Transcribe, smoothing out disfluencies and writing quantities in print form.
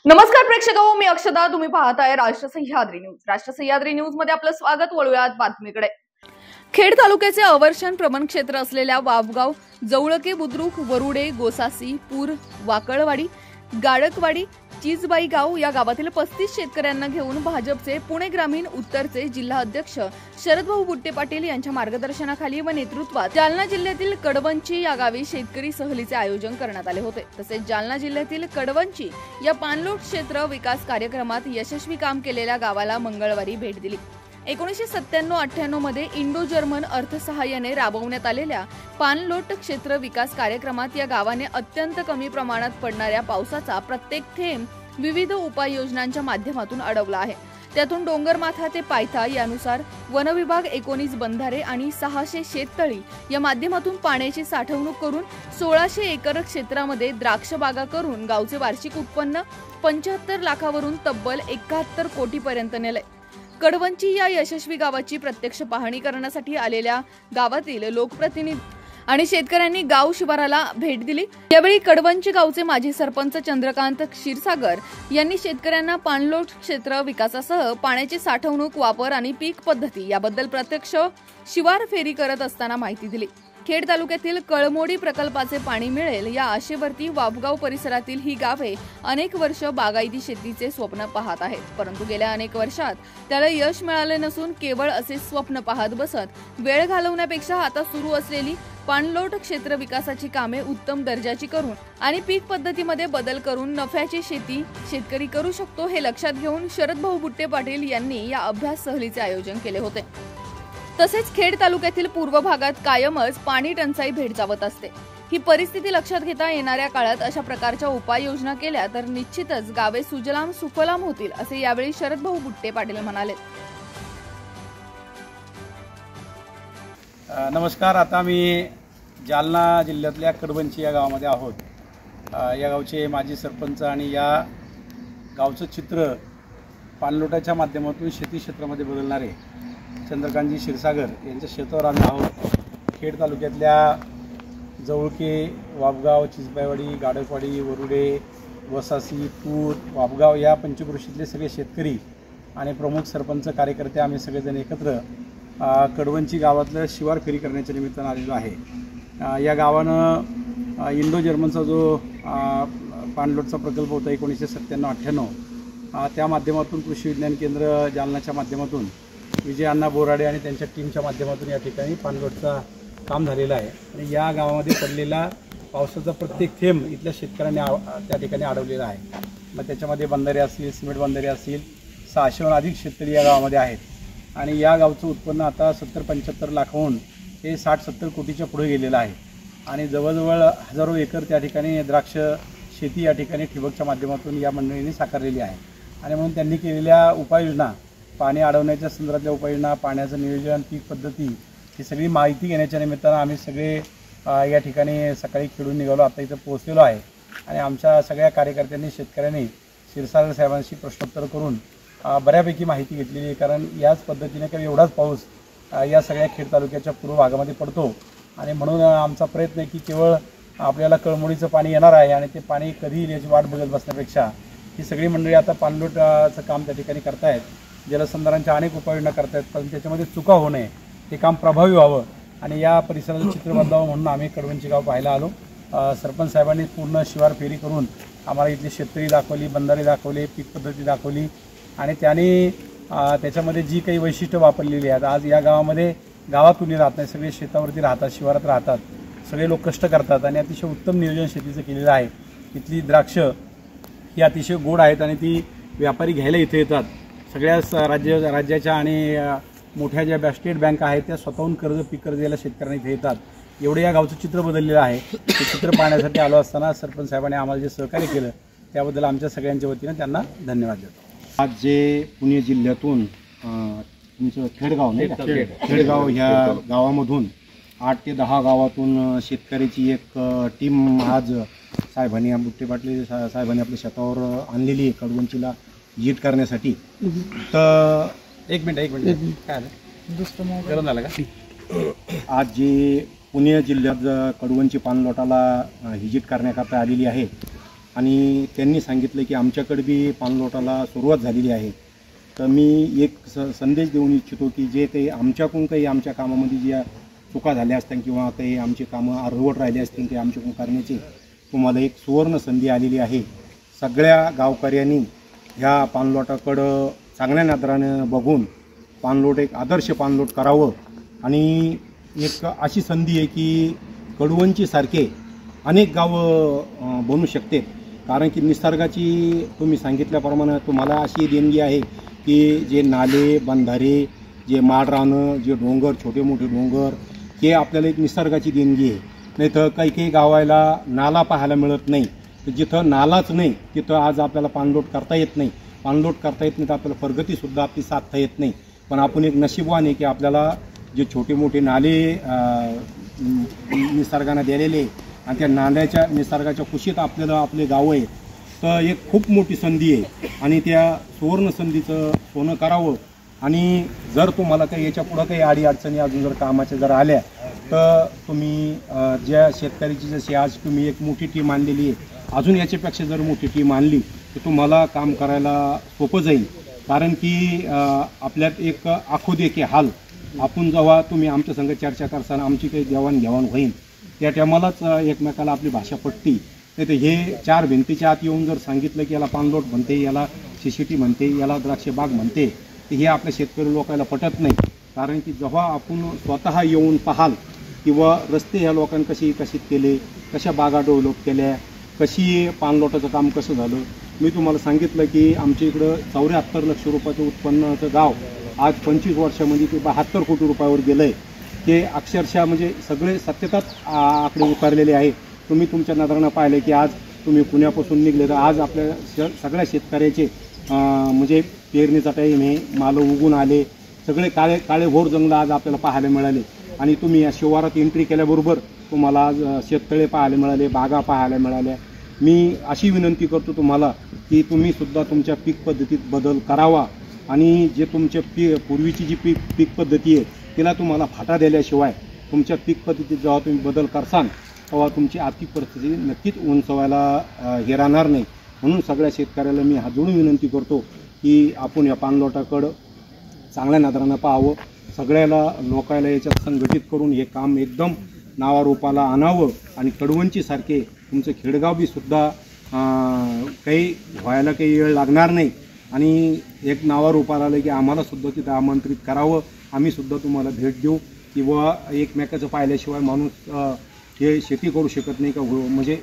नमस्कार प्रेक्षकांनो, मी अक्षता. तुम्ही पाहताय राष्ट्र सह्याद्री न्यूज. राष्ट्र सह्याद्री न्यूज मध्ये आपलं स्वागत. वळूयात बातमीकडे. खेड तालुक्याचे अवर्षण प्रवण क्षेत्र असलेल्या वावगाव, जवळके, बुद्रुक, वरुडे, गोसासी, पूर, वाकळवाडी, गाडकवाडी, चिजबाई गाव या गावातील 35 शेतकऱ्यांना घेऊन भाजपचे पुणे ग्रामीण उत्तरचे जिल्हा अध्यक्ष शरदभाऊ बुट्टे पाटील यांच्या मार्गदर्शनाखाली व नेतृत्वात जालना जिल्ह्यातील कडवंची या गावी शेतकरी सहलीचे आयोजन करण्यात आले होते. तसेच जालना जिल्ह्यातील कडवंची या पाणलोट क्षेत्र विकास कार्यक्रमात यशस्वी काम केलेल्या गावाला मंगळवारी भेट दिली. 1997-98 मध्ये इंडो जर्मन अर्थसहाय्याने राबवण्यात आलेल्या पाणलोट क्षेत्र विकास कार्यक्रमात या गावाने अत्यंत कमी प्रमाणात पडणाऱ्या पावसाचा प्रत्येक थेंब विविध उपाययोजनांच्या माध्यमातून अडवला आहे. त्यातून डोंगरमाथा ते पायथा यानुसार वनविभाग 19 बंधारे आणि 600 शेततळी या माध्यमातून पाण्याची साठवणूक करून 1600 एकर क्षेत्रामध्ये द्राक्ष बागा करून गावचे वार्षिक उत्पन्न 75 लाखावरून तब्बल 71 कोटीपर्यंत नेले. कडवंची या यशस्वी गावाची प्रत्यक्ष पाहणी करण्यासाठी आलेल्या गावातील लोकप्रतिनिधी आणि शेतकऱ्यांनी गाव शिवाराला भेट दिली. यावेळी कडवंची गावचे माजी सरपंच चंद्रकांत क्षीरसागर यांनी शेतकऱ्यांना पाणलोट क्षेत्र विकासासह पाण्याची साठवणूक, वापर आणि पीक पद्धती याबद्दल प्रत्यक्ष शिवार फेरी करत असताना माहिती दिली. खेड तालुक्यातील कळमोडी प्रकल्पाचे पाणी मिळेल या आशेवरती वावगाव परिसरातील ही गावे अनेक वर्ष बागायती शेतीचे स्वप्न पाहत आहेत. परंतु गेल्या अनेक वर्षात त्याला यश मिळाले नसून केवळ असे स्वप्न पाहत बसत वेळ घालवण्यापेक्षा आता सुरू असलेली पाणलोट क्षेत्र विकासाची कामे उत्तम दर्जाची करून आणि पीक पद्धतीमध्ये बदल करून नफ्याची शेती शेतकरी करू शकतो हे लक्षात घेऊन शरदभाऊ बुट्टे पाटील यांनी या अभ्यास सहलीचे आयोजन केले होते. तसेच खेड तालुक्यातील पूर्व भागात कायमच पाणी टंचाई भेडसावत असते. ही परिस्थिती लक्षात घेता येणाऱ्या काळात अशा प्रकारच्या उपाययोजना केल्या तर निश्चितच गावे सुजलाम सुफलाम होतील, असे यावेळी शरदभाऊ बुट्टे पाटील म्हणाले. नमस्कार. आता मी जालना जिल्ह्यातल्या कडवंची या गावामध्ये आहोत. या गावचे माजी सरपंच आणि या गावचं चित्र पाणलोटाच्या माध्यमातून शेती क्षेत्रामध्ये बदलणारे चंद्रकांतजी क्षीरसागर यांच्या शेतावर आम्ही आहोत. खेड तालुक्यातल्या जवळके, वाबगाव, चिजबाईवाडी, गाडकवाडी, वरुडे, वसासी, पूर, वाबगाव या पंचक्रोशीतले सगळे शेतकरी आणि प्रमुख सरपंच कार्यकर्ते आम्ही सगळेजण एकत्र कडवंची गावातलं शिवार फेरी करण्याच्या निमित्तानं आलेलो आहे. या गावानं इंडो जर्मनचा जो पाणलोटचा प्रकल्प होता 1997-98 त्या माध्यमातून कृषी विज्ञान केंद्र जालनाच्या माध्यमातून विजय अण्णा बोराडे आणि त्यांच्या टीमच्या माध्यमातून या ठिकाणी पाणलोटचं काम झालेलं आहे. आणि या गावामध्ये पडलेला पावसाचा प्रत्येक थेंब इथल्या शेतकऱ्यांनी त्या ठिकाणी अडवलेला आहे. मग त्याच्यामध्ये बंधारे असतील, सिमेंट बंधारे असतील, 600हून अधिक शेतकरी या गावामध्ये आहेत. आणि या गावचं उत्पन्न आता 70-75 लाखाहून हे 60-70 कोटीच्या पुढे गेलेलं आहे. आणि जवळजवळ हजारो एकर त्या ठिकाणी द्राक्ष शेती या ठिकाणी ठिबकच्या माध्यमातून या मंडळींनी साकारलेली आहे. आणि म्हणून त्यांनी केलेल्या उपाययोजना, पाणी अडवण्याच्या संदर्भातल्या उपाययोजना, पाण्याचं नियोजन, पीक पद्धती ही सगळी माहिती घेण्याच्या निमित्तानं आम्ही सगळे या ठिकाणी सकाळी खेळून निघालो. आता इथं पोहोचलेलो आहे. आणि आमच्या सगळ्या कार्यकर्त्यांनी, शेतकऱ्यांनी क्षीरसागर साहेबांशी प्रश्नोत्तर करून बऱ्यापैकी माहिती घेतलेली आहे. कारण याच पद्धतीने काही एवढाच पाऊस या सगळ्या खेड तालुक्याच्या पूर्व भागामध्ये पडतो. आणि म्हणून आमचा प्रयत्न आहे की केवळ आपल्याला कळमोडीचं पाणी येणार आहे आणि ते पाणी कधी येईल याची वाट बघत बसण्यापेक्षा ही सगळी मंडळी आता पाणलोटाचं काम त्या ठिकाणी करतायत. जलसंधारणाच्या अनेक उपाययोजना करतायत. पण त्याच्यामध्ये चुका होऊ नये, ते काम प्रभावी व्हावं आणि या परिसराचं चित्र बदलावं म्हणून आम्ही कडवंची गाव पाहायला आलो. सरपंच साहेबांनी पूर्ण शिवार फेरी करून आम्हाला इथली शेतकरी दाखवली, बंधारे दाखवले, पीक पद्धती दाखवली. आणि त्याने त्याच्यामध्ये जी काही वैशिष्ट्य वापरलेली आहेत, आज या गावामध्ये गावात कुणी राहत नाही, सगळे शेतावरती राहतात, शिवारात राहतात, सगळे लोक कष्ट करतात आणि अतिशय उत्तम नियोजन शेतीचं केलेलं आहे. इथली द्राक्ष ही अतिशय गोड आहेत आणि ती व्यापारी घ्यायला इथे येतात. सगळ्या राज्याच्या आणि मोठ्या ज्या स्टेट बँका आहेत त्या स्वतःहून पीक कर्ज द्यायला शेतकऱ्यांना इथे येतात. एवढं या गावचं चित्र बदललेलं आहे. ते चित्र पाहण्यासाठी आलो असताना सरपंच साहेबांनी आम्हाला जे सहकार्य केलं त्याबद्दल आमच्या सगळ्यांच्या वतीनं त्यांना धन्यवाद देतो. आज जे पुणे जिल्ह्यातून तुमचं खेडगाव नाही का, खेडगाव ह्या गावामधून 8 ते 10 गावातून शेतकऱ्याची एक टीम आज साहेबांनी, बुट्टे पाटील साहेबांनी आपल्या शेतावर आणलेली आहे कडवंचीला व्हिजिट करण्यासाठी. तर एक मिनिट काय गरम झालं का? आज जे पुणे जिल्ह्यात कडवंची पाणलोटाला व्हिजिट करण्याकरता आलेली आहे आणि त्यांनी सांगितलं की आमच्याकडे बी पाणलोटाला सुरुवात झालेली आहे. तर मी एक संदेश देऊन इच्छितो की जे काही आमच्याकडून काही आमच्या कामामध्ये ज्या चुका झाल्या असतील किंवा काही आमची कामं अर्धवट राहिली असतील ते आमच्याकडून करण्याची तुम्हाला एक सुवर्ण संधी आलेली आहे. सगळ्या गावकऱ्यांनी ह्या पाणलोटाकडं चांगल्या नजरानं बघून पाणलोट एक आदर्श पाणलोट करावं. आणि एक अशी संधी आहे की कडवंचीसारखे अनेक गावं बनू शकते. कारण की निसर्गाची तुम्ही सांगितल्याप्रमाणे तुम्हाला अशी देणगी आहे की जे नाले बंधारे, जे माळरानं, जे डोंगर, छोटे मोठे डोंगर, हे आपल्याला एक निसर्गाची देणगी आहे. नाही तर काही काही गावाला नाला पाहायला मिळत नाही. तर जिथं नालाच नाही तिथं आज आपल्याला पाणलोट करता येत नाही. पाणलोट करता येत नाही तर आपल्याला प्रगतीसुद्धा आपली साधता येत नाही. पण आपण एक नशीबवान आहे की आपल्याला जे छोटे मोठे नाले निसर्गाने दिलेले आणि त्या नाल्याच्या निसर्गाच्या कुशीत आपल्याला आपले गाव आहे. तर एक खूप मोठी संधी आहे आणि त्या सुवर्ण संधीचं सोनं करावं. आणि जर तुम्हाला काही याच्या पुढं काही अडीअडचणी अजून जर कामाच्या जर आल्या तर तुम्ही ज्या शेतकऱ्याची जशी आज तुम्ही एक मोठी टीम आणलेली आहे, अजून याच्यापेक्षा जर मोठी टीम आणली तर तुम्हाला काम करायला सोपं जाईल. कारण की आपल्यात एक आखोदे की हाल आपण जेव्हा तुम्ही आमच्या संग चर्चा करताना आमची काही देवाणघेवाण होईल त्या टायमालाच एकमेकाला आपली भाषा पटती. नाही तर हे चार भिंतीच्या आत येऊन जर सांगितलं की याला पाणलोट म्हणते, याला शिशिटी म्हणते, याला द्राक्षबाग म्हणते, तर हे आपल्या शेतकरी लोकांना पटत नाही. कारण की जेव्हा आपण स्वतः येऊन पाहाल किंवा रस्ते ह्या लोकांनी कसे विकसित केले, कशा बागा डेव्हलप केल्या, कशी पाणलोटाचं काम कसं झालं. मी तुम्हाला सांगितलं की आमच्या इकडं 74 लक्ष रुपयाचं उत्पन्नाचं गाव आज 25 वर्षामध्ये ते 72 कोटी रुपयावर गेलं आहे. ते अक्षरशः म्हणजे सगळे सत्यताच आकडे उतारलेले आहे. तुम्ही तुमच्या नजरानं पाहिले की आज तुम्ही पुण्यापासून निघले तर आज आपल्या सगळ्या शेतकऱ्याचे म्हणजे पेरणीचा टाईम आहे, मालं उगून आले, सगळे काळे घोर जंगलं आज आपल्याला पाहायला मिळाले. आणि तुम्ही या शिवारात एंट्री केल्याबरोबर तुम्हाला आज शेततळे पाहायला मिळाले, बागा पाहायला मिळाल्या. मी अशी विनंती करतो तुम्हाला की तुम्हीसुद्धा तुमच्या पीक पद्धतीत बदल करावा. आणि जे तुमच्या पूर्वीची जी पीक पद्धती आहे तिला तुम्हाला फाटा दिल्याशिवाय तुमच्या पीक पद्धतीत जेव्हा तुम्ही बदल करसाल तेव्हा तुमची आर्थिक परिस्थिती नक्कीच उंचवायला हे राहणार नाही. म्हणून सगळ्या शेतकऱ्याला मी हात जोडून विनंती करतो की आपण या पाणलोटाकडं चांगल्या नजरानं पाहावं. सगळ्याला लोकायला याच्यात संघटित करून हे काम एकदम नावारूपाला आणावं. आणि कडवंचीसारखे तुमचं खेडगाव बी सुद्धा काही व्हायला काही वेळ लागणार नाही. आणि एक नावारूपाला आलं की आम्हालासुद्धा तिथं आमंत्रित करावं. आम्हीसुद्धा तुम्हाला भेट देऊ. किंवा एकमेकाचं पाहिल्याशिवाय माणूस हे शेती करू शकत नाही का म्हणजे